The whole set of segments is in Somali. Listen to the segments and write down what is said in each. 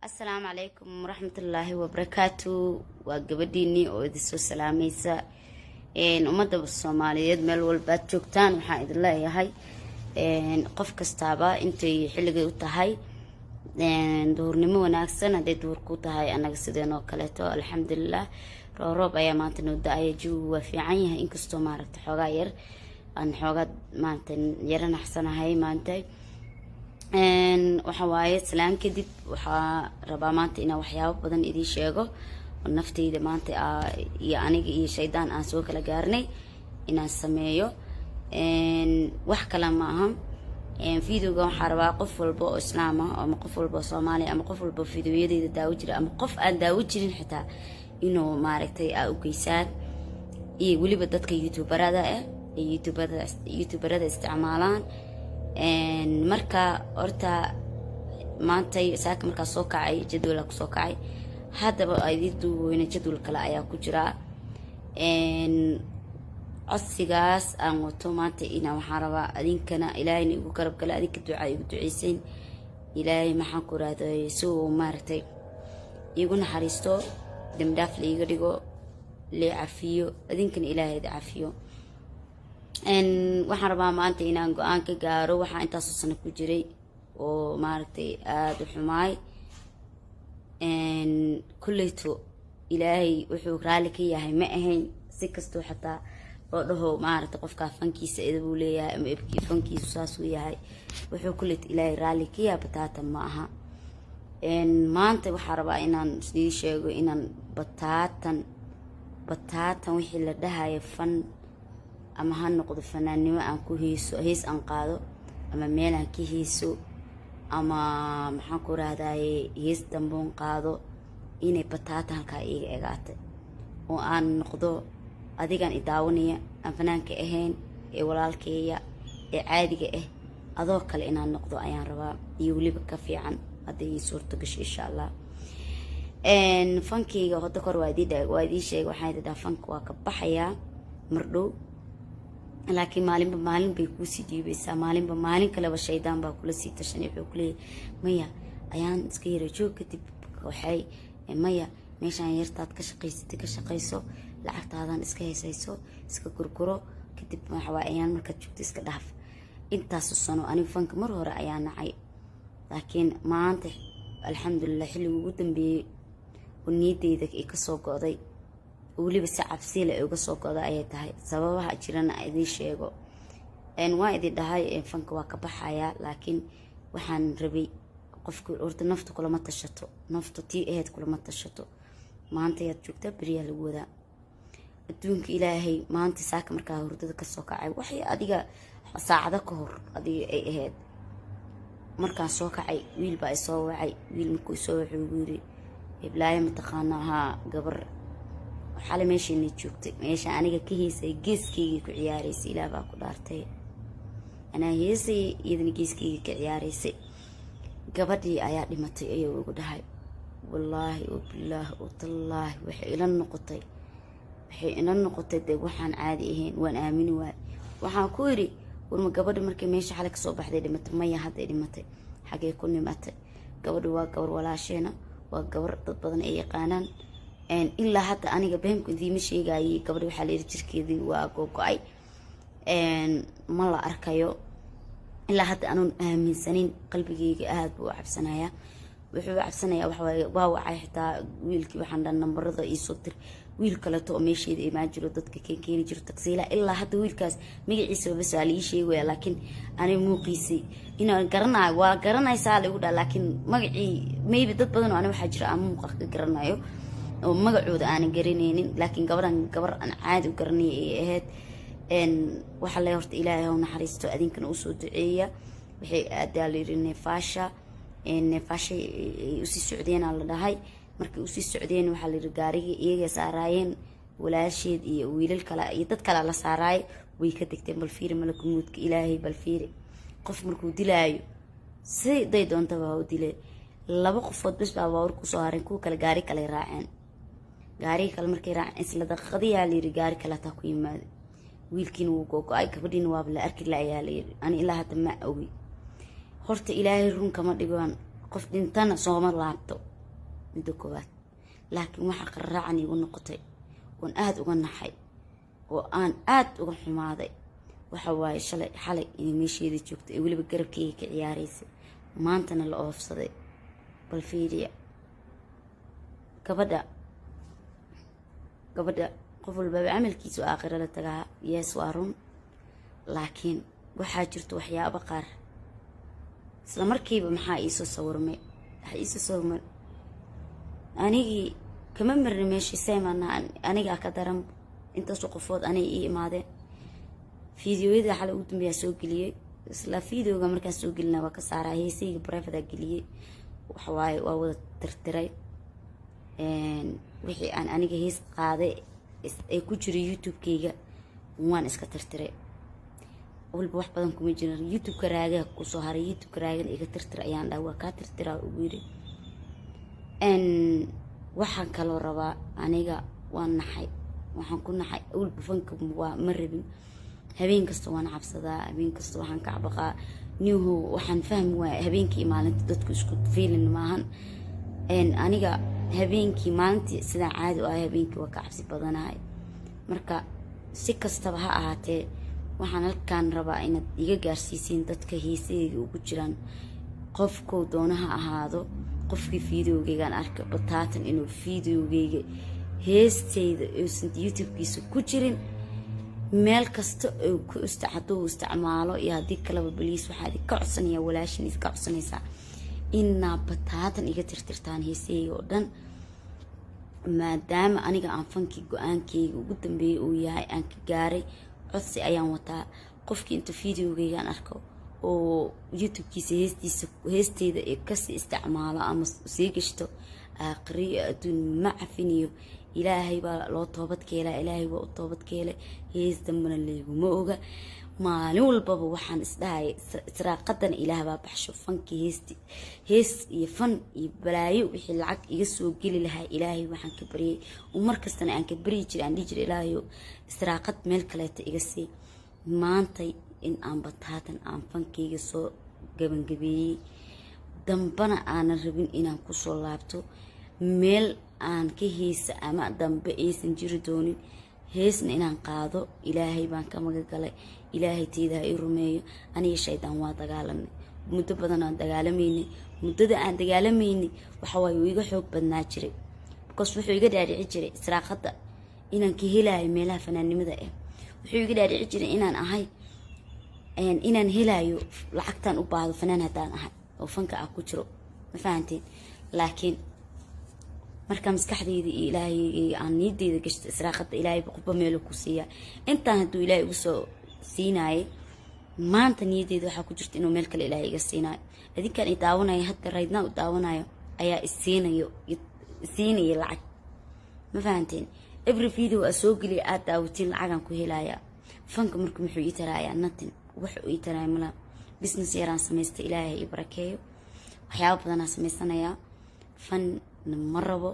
السلام عليكم ورحمة الله وبركاته وقبديني وإذا سلاميسا ummadda Soomaaliyeed meel walba joogtaan waxa idin leeyahay qof kastaaba intay xilliga u tahay duurnimo wanaagsan haday duur ku tahay anaga sideen oo kale to alxamdulillah roob ayaa maanta noo daay jawigu waa fiican yahay inkastoo maaragtay xogaa yar aan xogaa maanta yara naxsanahay maanta waxa waaye salaan kadib waxa rabaa maanta inaan waxyaabo badan idin sheego naftayda maanta iyo aniga iyo shaydaan aan soo kala gaarnay inaan sameeyo wax kala ma aha videoga waxaan rabaa qof walba oo islaam ah ama qof walba oo Soomaali ama qof walba videoyadeeda daawo jira ama qof aan daawo jirin xitaa inuu maaragtay u geysaan iyo waliba dadka youtuberada youtuberada isticmaalaan marka horta maanta saaka marka soo kacay jadwal ku soo kacay haddaba aydiidu weyna jadwal kale ayaa ku jira codsigaas aan wato maanta ina waxaan rabaa adinkana ilaahayna igu garab gala adinka ducaa igu duceysan ilaahay maxaan ku raadayay soo maartay igu naxariisto damdaaf la iga dhigo la cafiyo adinkana ilaahay cafiyo waxaan rabaa maanta inaan go'aan ka gaaro waxa intaas sano ku jiray oo maartay aad u xumaay kulleeto ilaahay wuxuu raali ka yahay ma ahayn si kasto xataa oo dhaho maaragtay qofka fankiisa uu leeyahay ama ibki fankiisu saas uu yahay wuxuu kulleeto ilaahay raali ka yahay bataata ma aha maanta waxaan rabaa inaan sidii sheego inaan bataatan wixii la dhahayo fan ama ha noqdo fanaanimo aan ku hees aan qaado ama meel aan ka heeso ama maxaan ku raadayay hees damboon qaado inay bataata halka iga eegaatay oo aan noqdo adigan idaawanaya aan fanaanka ahayn ee walaalkeeya ee caadiga ah adoo kale inaan noqdo ayaan rabaa iyo waliba ka fiican haday suurto gasho insha Allah fankeyga hada kor waa idii sheeg waxaan idhaa fanka waa ka baxaya mardhow laakiin maalin bay ku sii diibaysaa maalin kale ba shaydaan baa kula sii tashanay wuxuu ku leeyahay maya ayaan iska yara joog kadib waxay maya meeshaan yartaad ka shaqayso lacagtaadan iska heesayso iska gurguro kadib waxa waa ayaan markaad joogto iska dhaaf intaas sano aniga fanka mar hore ayaa nacay laakiin maanta alxamdulillah xilliga ugu dambeeyay oo niyadeyda ay ka soo go'day waliba si cabsi leh uga soo go'day ayay tahay sababaha jirana idin sheego waa idin dhahay fanka waa ka baxaya laakiin waxaan rabay qofku horta nafta kulama tashato nafta tii ahayd kulama tashato maanta yaad joogtaa bariyaa lagu wadaa adduunka ilaahay maanta saaka markaa hurdada ka soo kacay waxay adiga saacado ka hor adiga ay ahayd markaan soo kacay wiil baa soo wacay wiil markuu soo wuxuu ugu yiri iblaayo mataqaanaha gabar xalay meeshii joogtay meesha aniga ka heesay geeskeyga ku ciyaaraysay ilaa baa ku dhaartay ana heesay iyadana geeskeyga ka ciyaaraysay gabadhii ayaa dhimatay ayuu ugu dhahay wallaahi billah wallaahi waxay ila noqotay de waxaan caadi ahayn waan aamini waay waxaan ku yiri warma gabadha markay meesha xalay ka soo baxday dhimatay maya hadday dhimatay xagee ku nimatay gabadhu waa gabar walaasheena waa gabar dad badan ay yaqaanaan ilaa hadda aniga beenku diima sheegayay gabadha waxa la yiri jirkeedii waa go'ay ma la arkayo ilaa hadda aanu aaminsanin qalbigeyga aad buu cabsanaya wuxuu cabsanaya waa wacay xitaa wiilkii waxaan dhan nambarada ii soo dir wiil kale oo meesheeda ay ma jiro dadka keeni jiro taksiila ilaa hadda wiilkaas magaciisa bas waa la ii sheegaya laakiin ani muuqiisay inaan garanayo waa garanaysaa la igu dhaa laakiin magacii maybe dad badan oo ani waxa jira aan muuqa ka garanayo oo magacooda aan garanaynin laakiin gabar aan caadi u garanay ay ahayd waxa la horta ilaahay oo naxariisto adinkana u soo duceeya waxay aadaalirine faasha u sii socdeen la dhahay markii u sii socdeen waxa la yiri gaariga iyaga saarayeen walaasheed iyo wiilal kale iyo dad kale la saaray way ka degteen bal fiiri malakumudka ilaahay bal fiiri qof markuu dilaayo siday doonta waa u dilay laba qofood bas baa war ku soo harin ku kale gaari kale raaceen gaari kale markay raaceen isla daqiiqadii la yiri gaari kale ta ku yimaad wiilkiina wuu go'ay gabadhiina waa la arki la ayaa la yiri ani ilaa hadda ma ogi horta ilaahay run kama dhigaan qof dhintana sooma laabto midda koowaad laakiin waxa qarraacan igu noqotay oon aad uga naxay oo aan aad uga xumaaday waxa waaye xalay inay meesheeda joogto ee weliba garabkeyga ka ciyaaraysay maantana la oofsaday bal fiiriya gabadha qof walbaba camalkiisu aakhiro la tagaa yees waa run laakiin waxaa jirto waxyaabo qaar isla markiiba maxaa iisoo sawirmay anigii kama marna meeshii seemana anigaa ka daran intaasoo qofood anay ii imaadeen fiidiyoyada xalay ugu dambeeyaa soo geliyey isla fiidiyooga markaan soo gelina waa ka saaraa heesayga barefada geliyey waxawaaye waa wada tirtiray wixii aan aniga hees qaaday ee ku jiray youtube-kayga waan iska tirtiray walba wax badan kuma jiran youtube-ka raagaha kusoo haray youtube-ka raagan iga tirtir ayaan dhaha waa kaa tirtiraa ugu yiri waxaan kaloo rabaa aniga waan naxay waxaan ku naxay walba fanka waa ma rabin habeen kasta waan cabsadaa habeen kasta waxaan ka cabaqaa niho waxaan fahmi waaya habeenkii maalinta dadku isku feelin maahan aniga habeenkii maalintii sidaan caadi u ahay habeenkii waa ka cabsi badanahay marka si kastaba ha ahaatee waxaan halkaan rabaa inaad iga gaarsiisiin dadka heesayga ugu jiraan qofkou doona ha ahaado qofkii fiidiyogeygaan arkay bataatan inuu fiidiyogeyga heestayda uusan youtube-kiisa ku jirin meel kasta oo hadduu isticmaalo iyo haddii kaleba baliis waxaa idinka codsanaya walaashin idinka codsanaysaa inaa bataatan iga tirtirtaan heesayga oo dhan maadaama aniga aan fankii go-aankeyga ugu dambeeyay uu yahay aan ka gaaray codsi ayaan wataa qofkii inta fiidiyogeygaan arko oo youtube-kiisa heesteyda ee kasii isticmaalo ama sii gashto aakhiriyo adduun ma cafiniyo ilaahay baa loo toobadkeelaa ilaahay waa u toobadkeelay hees dambana leeguma oga maalin walbaba waxaan isdhahaya israaqadana ilaah baa baxsho fankii hees iyo fan iyo balaayo wixii lacag iga soo geli lahaa ilaahay waxaan ka baryay markastana aan ka baryi jiray aan dhihi jiray ilaahayo israaqad meel kaleeta iga sii maantay in aan bataatan aan fankeyga soo gabangabeeyey dambana aanan rabin inaan kusoo laabto meel aan ka heesa ama dambe aysan jiri doonin heesna inaan qaado ilaahay baan ka magagalay ilaahay teyda ha ii rumeeyo aniga shaydaan waa dagaalanay muddo badan aan dagaalamaynay muddada aan dagaalamaynay waxawaaye uu iga xoog badnaa jiray because wuxuu iga dhaadhici jiray israaqada inaan ka helaayo meelaha fanaannimada ah wuxuu iga dhaadhici jiray inaan ahay inaan helaayo lacagtaan u baahdo fanaan haddaan ahay oo fanka ah ku jiro ma fahanteen laakiin marka maskaxdeyda iyo ilaahay aan niyadeyda gashta israaqada ilaahay qofba meel ku siiya intaan hadduu ilaahay ugu soo siinaayay maanta niyadeyda waxaa ku jirta inuu meel kale ilaahay iga siinaayo adinkaan i daawanayo hadda raydnaa u daawanayo ayaa isiinaya lacag ma fahanteen every video aa soo geliya aad daawatiin lacagaan ku helayaa fanka marka muxuu ii taraayaa nothing wuxuu ii taraaya mala business yaraan samaysta ilaahay i barakeeyo waxyaaba badanaa samaysanayaa fan ma rabo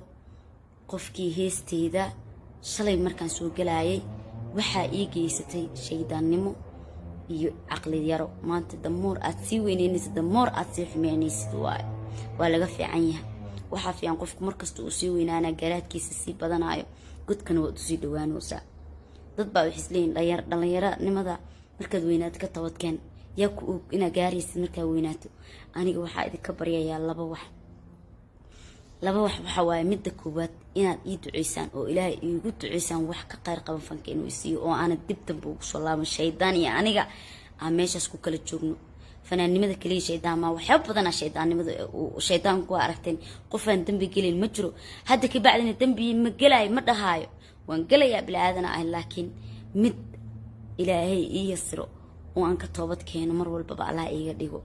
qofkii heesteyda shalay markaan soo galaayay waxaa ii geysatay shaydaannimo iyo caqli yaro maanta damoor aad sii weyneynaysid damoor aad sii xumeynaysid waa laga fiican yahay waxaa fiican qofku markasta uu sii weynaanaa garaadkiisa sii badanaayo godkana waad usii dhawaanaysaa dad baa waxay isleeyihin dhallinyaronimada markaad weynaato ka tabadkeen yaa ku og inaad gaaraysid markaad weynaato aniga waxaa idinka baryayaa laba wax waxa waaye midda koowaad inaad ii duceysaan oo ilaahay iigu duceysaan wax ka qayr qaban fanka inuu isiiyo oo aanad dib dambe ugu soo laaban shaydaan iyo aniga aan meeshaas ku kala joogno fanaannimada kaliya shaydaan maa waxyaaba badanaa shaydaannimada shaydaanku waa aragteen qofaan dembi gelin ma jiro hadda ka bacdina dembi ma gelaayo ma dhahaayo waan gelayaa bilaaadana ah laakiin mid ilaahay ii yasiro oo aan ka toobad keeno mar walbaba allah iiga dhigo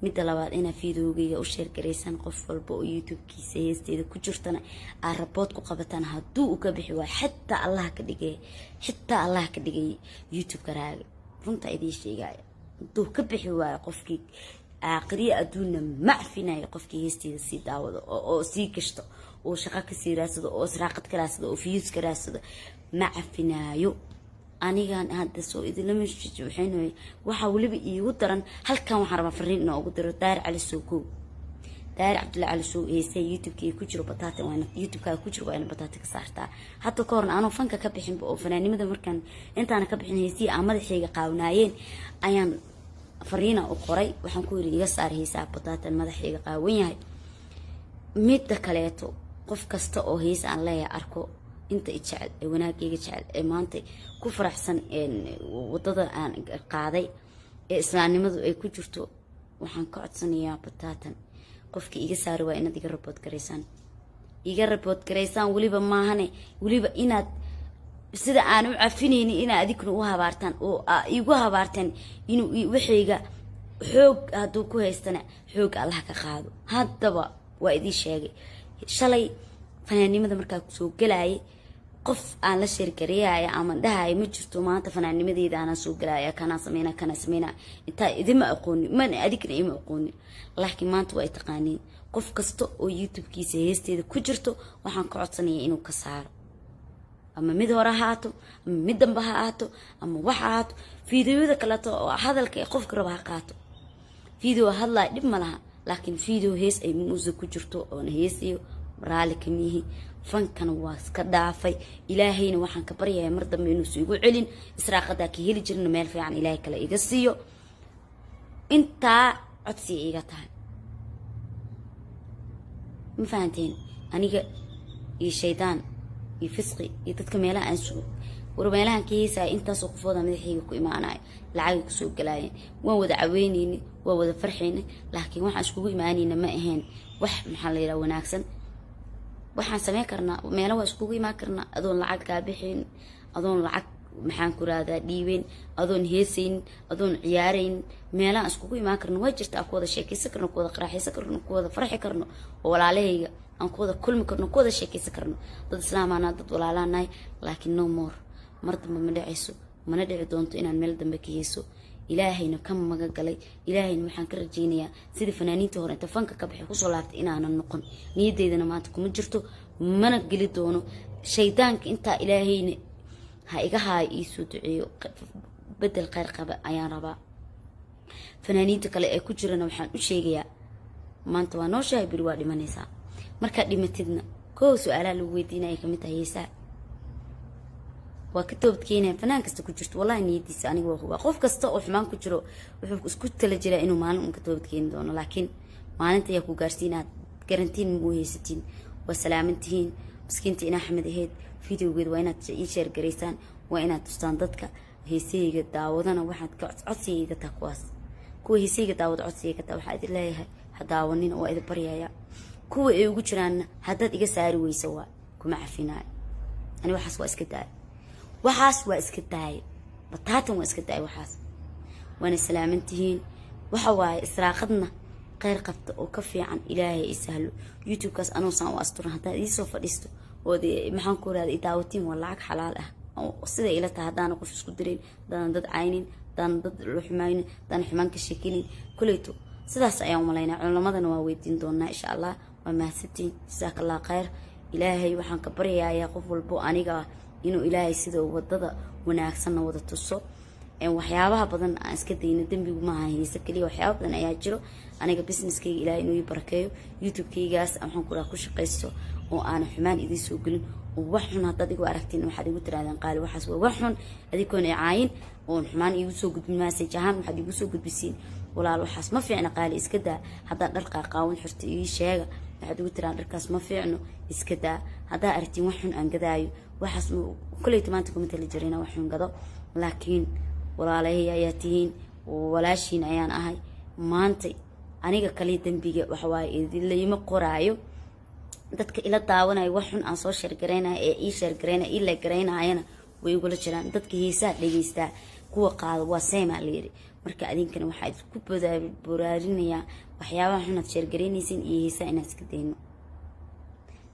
midda labaad inaa fiidiyogeyga u sheergaraysaan qof walba oo youtube-kiisa heesteeda ku jirtana aad rabood ku qabataan hadduu u ka bixi waayo xitaa allah ka dhigay youtube-ka raaga runta idiin sheegaya hadduu ka bixi waayo qofkii aakhiriya adduunna macfinayo qofkii heesteeda sii daawado oo sii gashto oo shaqo kasii raadsado oo israaqad ka raadsado oo fiyuus ka raadsado ma cafinaayo anigaan hadda soo idinlama waxaynahay waxaa weliba iigu daran halkan waxaan rabaa fariin inaa ugu diro daahir cali sookow daari cabdulla cali soo heesay youtube-kii ku jiro bataatan waana youtube-kaaga ku jiro waa ina bataata ka saartaa hadda ka horna aanoo fanka ka bixinba oo fanaanimada markaan intaana ka bixin heesii aan madaxayga qaawnaayeen ayaan fariina u qoray waxaan ku yiri iga saar heesaa bataatan madaxayga qaawan yahay midda kaleeto qof kasta oo hees aan leeyahay arko inta jecel ee wanaagayga jecel ee maanta ku faraxsan wadada aan qaaday ee islaamnimadu ay ku jirto waxaan ka codsanayaa bataatan qofkii iga saari waa inaad iga report gareysaan waliba maahane waliba inaad sida aan u cafinaynin inaad adiguna u habaartaan oo igu habaartaan inuu waxayga xoog hadduu ku haystana xoog Allah ka qaado haddaba waa idin sheegay shalay fanaanimada markaa kusoo galayay qof aan la sheergareeyay ama dhahay ma jirto maanta fanaanimadeeda aan soo galaya kana sameeyna inta idima aqooni man adigna ima aqooni laakiin maanta way taqaaniin qof kasta oo youtube-kiisa heesteeda ku jirto waxaan ka codsanayaa inuu ka saaro ama mid hore haato ama mid dambe haato ama waxa haato fiidiyoda kale oo hadalka ee qofka raba ha qaato fiidiyo hadlay dib ma laha laakiin fiidiyo hees ay muusiga ku jirto oo heesiyo raali kamihi fankan waa iska dhaafay ilaahayna waxaan ka baryayaa mar dambe inuu igu celin israaqada ka heli jirna meel fiican ilaahay kale iga siiyo inta codsi iga tahay ma fahanteen aniga iyo shaydaan iyo fisqi iyo dadka meelaha aan soo warmeelahan kiisa intaas oo qofooda madaxayga ku imaanay lacag ku soo galaayeen waan wada caweynayni waa wada farxeynay laakiin waxaan iskugu imaanayna ma ahayn wax maxaa la yiraahdaa wanaagsan waxaan sameyn karnaa meelo waa iskugu imaan karnaa adoon lacag ka bixin adoon lacag maxaan ku raada dhiibeen adoon heesayn adoon ciyaarayn meelaha iskugu imaan karno waa jirta ku wada sheekaysan karno ku wada qaraxaysan karno ku wada farxi karno oo walaalahayga aan ku wada kulmi karno ku wada sheekaysan karno dad islaamana dad walaalaanahay laakiin no more mar dambe ma dhacayso mana dhici doonto inaan meel dambe ka heeso ilaahayna ka maga galay ilaahayna waxaan ka rajaynayaa sida fanaaniinta hore inta fanka ka bixi ku soo laabtay inaanan noqon niyadeedana maanta kuma jirto mana geli doono shaydaanka inta ilaahayna ha iga haay ii soo duceeyo bedel khayr qaba ayaan rabaa fanaaniinta kale ee ku jirana waxaan u sheegayaa maanta waa noo shahay biri waa dhimanaysaa marka dhimatidna koo su'aalaha lagu weydiinaya kamid tahay heesaa waa ka toobadkeenaya fanaan kasta ku jirto wallahi niyadiisa aniga waa huba qof kasta oo xumaan ku jiro wuxuu isku tala jiraa inuu maalin ka toobadkeen doono laakiin maalinta ayaa ku gaarsiinaa garantiin ma haysatiin waa salaamantihiin miskiinta ina Axmed aheed fiidiyowgeed waa inaad ii share gareysaan waa inaad tustaan dadka heesayga daawadana waxaad ka codsiga taa kuwa heesayga daawad codsiga taa waxaad leeyahay ha daawanina waa idin baryaaya kuwa ay ugu jiraan haddaad iga saari weyso waa kuma cafinaayo ani waxaas waa iska daay bataatan waa iska daay waxaas waana salaamantihiin waxa waaye israaqadna khayr qabta oo ka fiican ilaahay isahlo youtube-kaas anoo saan u asturan haddaad ii soo fadhiisto oo maxaan ku raada idaawatiin waa lacag xalaal ah oo sida ila tahay haddaana qof isku dirin haddaan dad caynin haddaan dad la xumaynin haddaan xumaan ka sheekinin kuleyto sidaas ayaan u malaynaa culamadana waa weydiin doonaa insha allah waa mahadsantiin jazakallah khayr ilaahay waxaan ka baryayaa qof walbo aniga inuu ilaahay sida wadada wanaagsan wada tuso waxyaabaha badan aan iska dayno dambigu ma aha heesa kaliya waxyaabo badan ayaa jiro aniga businesskayga ilaahay inuu ii barakeeyo youtube-kaygaas waxaan ku shaqaysto oo aan xumaan idin soo gelin oo wax xun haddaad igu aragtiin waxaad igu tiraadaan qaali waxaas waa wax xun adikoon caayin oo xumaan igu soo gudbin message ahaan waxaad igu soo gudbisiin walaal waxaas ma fiicna qaali iska daa haddaad dhar qaawan xirta ii sheega waxaad igu tiraan dharkaas ma fiicno iska daa haddaa aragtiin wax xun aan gadaayo waxaas kuleyta maanta kuma tali jirina wax xun gado laakiin walaalahay ayaa tihiin walaashiin ayaan ahay maanta aniga kale dambiga waxa waaye idinlayma qoraayo dadka ila daawanayo wax xun aan soo sheergareynaa ee ii sheergareynaa ii la gareynayana way igula jiraan dadka heesaa dhageystaa kuwa qaado waa seema leeri marka adinkana waxa isku boraarinayaa waxyaabaha xun aad sheergareynaysiin iyo heesaa inaad iska dayno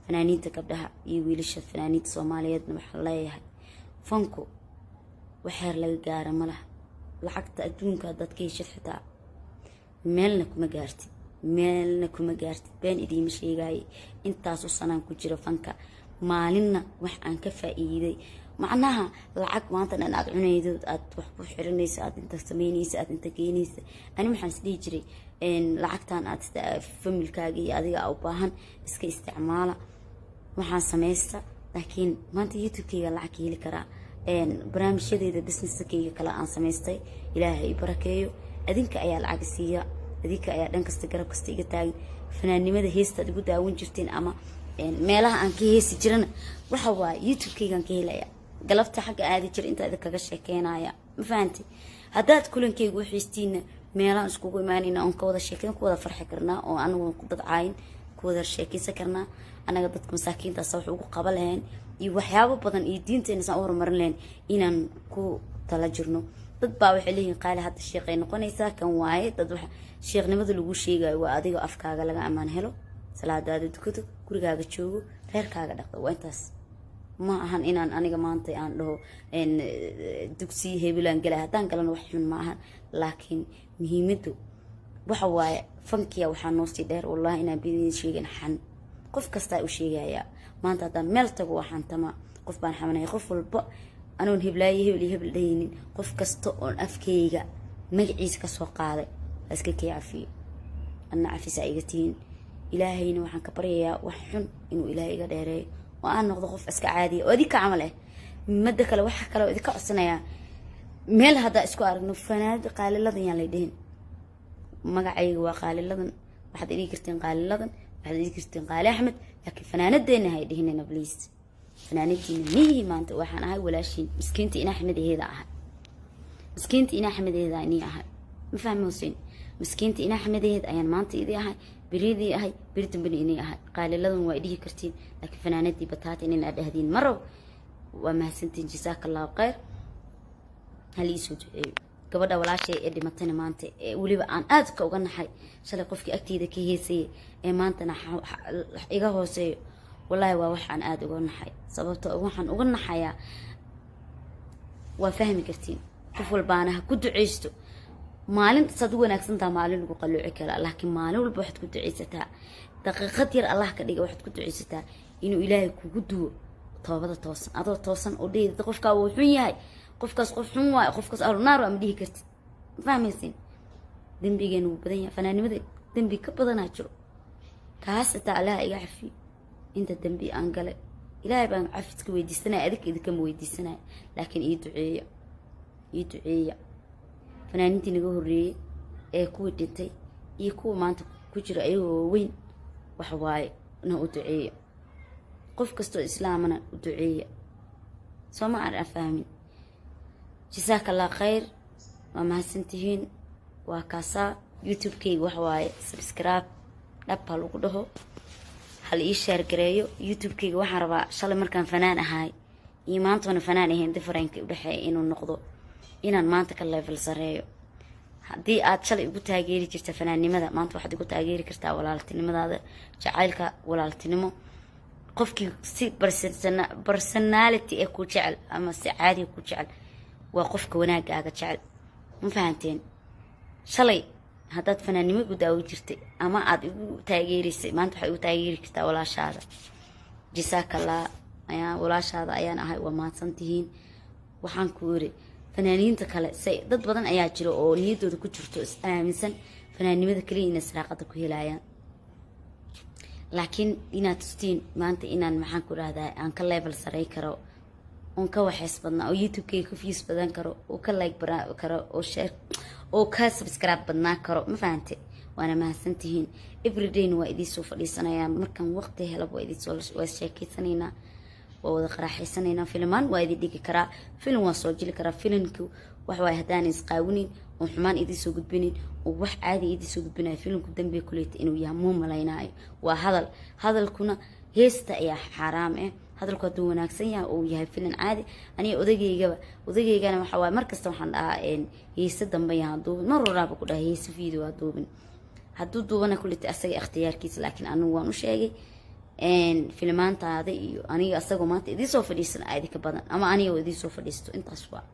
fanaaniinta gabdhaha iyo wiilasha fanaaniinta Soomaaliyeedna waxa leeyahay fanku waxaar laga gaara malaha lacagta adduunka dadka heshay xitaa meelna kuma gaartid been idiima sheegay intaas oo sanaan ku jira fanka maalinna wax aan ka faa'iiday macnaha lacag maanta dhan aad cunaydo aad wax ku xiranayso aad inta sameynayso aad inta keenayso ani waxaan isdhihi jiray lacagtan aad familkaaga iyo adiga u baahan iska isticmaala waxaan samaysta laakiin maanta youtube-kayga lacag ka heli karaa barnaamijyadeeda businesskayga kale aan samaystay ilaahay barakeeyo adinka ayaa lacag siiya adinka ayaa dhan kasta garab kasta iga taagin fanaannimada heestaad igu daawan jirteen ama meelaha aan ka heesi jirana waxa waa youtube-kaygaan ka helaya galabta xagga aadi jira intaa idinkaga sheekeynaya ma fahanti haddaad kulankayga u xiistiina meelaan iskugu imaanayna oon ka wada sheekeyn ku wada farxi karnaa oo anagu ku dad caayin ku wada sheekeysan karnaa anaga dadka masaakiintaas wax ugu qaba lahayn iyo waxyaabo badan iyo diinteena saan u horumarin lahayn inaan ku tala jirno dad baa waxay leeyihiin qaali hadda sheeqay noqonaysaa kan waaye dad wax sheeqnimada lagu sheegayo waa adiga afkaaga laga amaan helo salaadaada dukado gurigaaga joogo reerkaaga dhaqdo waa intaas ma ahan inaan aniga maanta aan dhaho dugsi hebelaan galay haddaan galana wax xun ma ahan laakiin muhiimadu waxa waaye fankiya waxaa noo sii dheer wallahi inaan bidin sheegin xan qof kastaa u sheegayaa maanta haddaan meel tago waxaan tama qof baan xamanaya qof walba anoon heblaayo hebel iyo hebel dhaynin qof kasta oon afkayga magaciisa ka soo qaaday iska kii cafiyo anna cafisa iga tihiin ilaahayna waxaan ka baryayaa wax xun inuu ilaahay iga dheereeyo oo aan noqdo qof iska caadiya oo idinka camal ah madda kale waxa kale oo idinka codsanayaa meel haddaa isku aragno fanaanad qaaliladan yaan lay dhihin magacayga waa qaaliladan waxaad idhi kartiin qaaliladan waxaad idhi kartiin qaali axmed laakiin fanaanadeena hay dhihinayna bliis fanaanadiina mihii maanta waxaan ahay walaashiin miskiinta ina axmedaheeda ahay miskiinta ina axmedaheeda inii ahay ma fahmi huseen miskiinta ina axmedaheed ayaan maanta idii ahay بريدي أهي بريد بني أهي قال لهم وإيديه كرتين لكن فناندي بتاعتي إن أدهدين مرة وما سنتين جزاك الله خير هل يسود قبل ولا شيء إدي متنا ما أنت ولي بقى أذكر وقلنا حي شل قفك أكيد كي هي سي ما أنت نح إيجا هو سي والله ووح عن أذكر وقلنا حي سببت وحن وقلنا حياة وفهم كرتين كفول بانها كنت عيشتو maalinta sad wanaagsantaa maalin lagu qalooci kara laakiin maalin walba waxaad ku duceysataa daqiiqad yar Allah ka dhiga waxaad ku duceysataa inuu ilaahay kugu duwo toobada toosan adoo toosan oo dheedada qofka uu xun yahay qofkaas qof xun waay qofkaas arunaar ama dhihi kartid fahmaysin dambigeenu wuu badan yahay fanaanimada dambi ka badanaa jiro kaas taa Allah iga cafi inta dambi aan galay ilaahay baan cafiska weydiisanay adig idinka ma weydiisanay laakiin ii duceeya fanaaniintii naga horreeyay ee kuwii dhintay iyo kuwa maanta ku jira ayagoo weyn wax waaye na u duceeya qof kastoo islaamana u duceeya soo ma aan fahmin jazaaka allah khayr waa mahadsantihiin waa kaasaa youtube-kayga wax waaye subscribe dhabba lagu dhaho hal ii sheer gareeyo youtube-kayga waxaan rabaa shalay markaan fanaan ahay iyo maantana fanaan ahayn differenka u dhaxeeya inuu noqdo inaan maanta ka level sareeyo haddii aad shalay ugu taageeri jirta fanaannimada maanta waxaad ugu taageeri kartaa walaaltinimadaada jacaylka walaaltinimo qofkii si personality ee ku jecel ama si caadi ku jecel waa qofka wanaagaaga jecel ma fahanteen shalay haddaad fanaannimo ugu daawo jirtay ama aad ugu taageerisay maanta waxaad ugu taageeri kartaa walaashaada jisaakallah walaashaada ayaan ahay waa mahadsantihiin waxaan ku iri fanaaniinta kale say dad badan ayaa jira oo niyadooda ku jirto is aaminsan fanaanimada kaliya inay saraaqada ku helayaan laakiin inaad tustiin maanta inaan maxaan ku rahdaa aan ka level saray karo oon ka waxeys badnaa oo youtube-kayga ka views badan karo oo ka like karo oo share oo ka subscribe badnaa karo ma fahante waana mahadsantihiin everydayna waa idiin soo fadhiisanayaa markaan waqti helaba waa idiin soo waa sheekeysanaynaa ووضع قراحيسانينا فيلمان وايدي ديكي كرا فيلم واسوجيلي كرا فيلمكو وحواي هداني اسقاونين وحمان ايدي سو قدبينين ووح عادي ايدي سو قدبيناي فيلمكو دنبي كليت انو يهمو ملايناي وهذا الكونا هيستا ايا حرام هذا الكو دو وناكسن يا او يهي فيلم عادي اني odagayga waxa waa markasta waxaan dhahaa heesa dambe yaa duubin mar waraaba ku dhahay heesa video waa duubin hadduu duubana kulita asaga ikhtiyaarkiisa laakiin anu waan u sheegay filmaantaada iyo aniga asagoo maanta idii soo fadhiisan aadi ka badan ama aniga idii soo fadhiisto intaas waa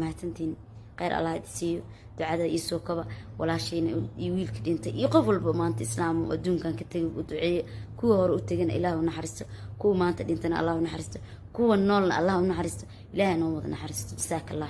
mahadsantiin khayr Allah idisiiyo ducada ii soo kaba walaashayna iyo wiilka dhintay iyo qof walba maanta islaam oo adduunkan ka tagay u duceeyo kuwa hore u tagana Ilaahu naxariisto kuwa maanta dhintana Allahu naxariisto kuwa noolna Allahu naxariisto Ilaahay noo wada naxariisto jazakallah